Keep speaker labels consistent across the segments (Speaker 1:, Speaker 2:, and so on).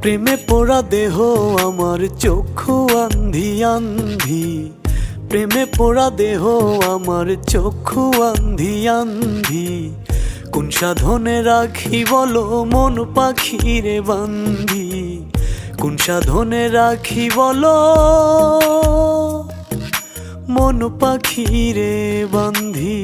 Speaker 1: প্রেমে পোড়া দেহ আমার চক্ষু আন্ধি আন্ধি, প্রেমে পোড়া দেহ আমার চক্ষু আন্ধি আন্ধি। কোন সাধনে রাখি বলো মন পাখিরে বান্ধি, কোন সাধনে রাখি বলো মন পাখিরে বান্ধি।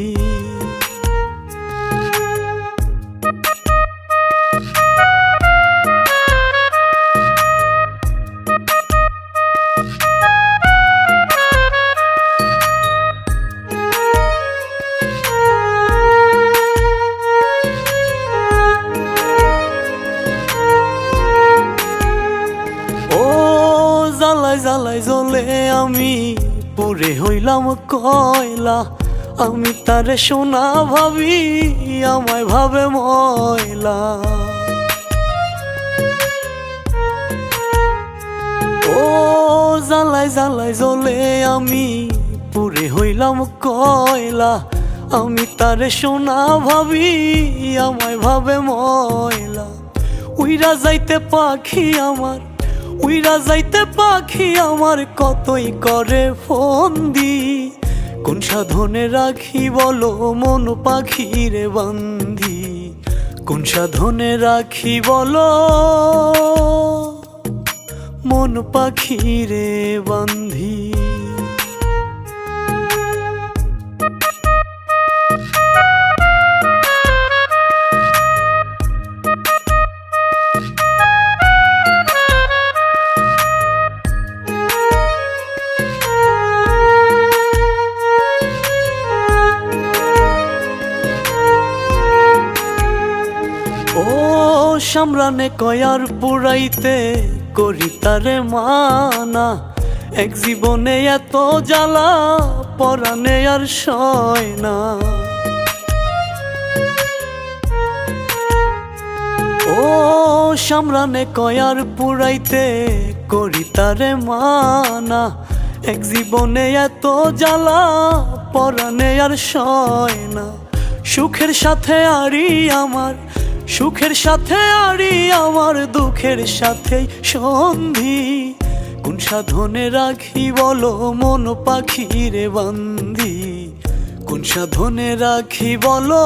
Speaker 1: জ্বালায় জ্বালায় জ্বলে আমি পুরে হইলাম কয়লা, আমি তারে সোনা ভাবি আমায় ভাবে ময়লা। ও জ্বালায় জ্বালায় জ্বলে আমি পুরে হইলাম কয়লা, আমি তারে সোনা ভাবি আমায় ভাবে ময়লা। উইরা যাইতে পাখি আমার, উইরা যাইতে পাখি আমার কতই করে ফন্দি। কোন সাধনে রাখি বলো মন পাখিরে বান্ধি, কোন সাধনে রাখি বলো মন পাখিরে বান্ধি। ও সামরানে কয়ার পুরাইতে করি তারে মানা, এক জীবনে এত জ্বালা পরানে আর সয় না। ও সামরানে কয়ার পুরাইতে করি তারে মানা, এক জীবনে এত জ্বালা পরানে আর সয় না। সুখের সাথে আরি আমার, সুখের সাথে আরি আমার দুঃখের সাথে সন্ধি। কোন সাধনে রাখি বলো মন পাখিরে বান্ধি, কোন সাধনে রাখি বলো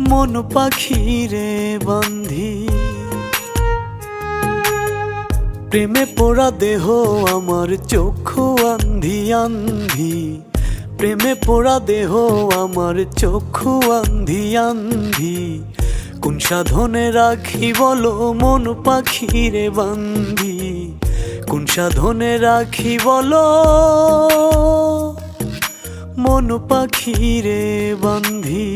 Speaker 1: মন পাখিরে বান্ধি। প্রেমে পোড়া দেহ আমার চক্ষু আন্ধি আন্ধি, প্রেমে পোড়া দেহ আমার চক্ষু আন্ধি আন্ধি। কোন সাধনে রাখি বলো মন পাখিরে বান্ধি, কোন সাধনে রাখি বলো মন পাখিরে বান্ধি।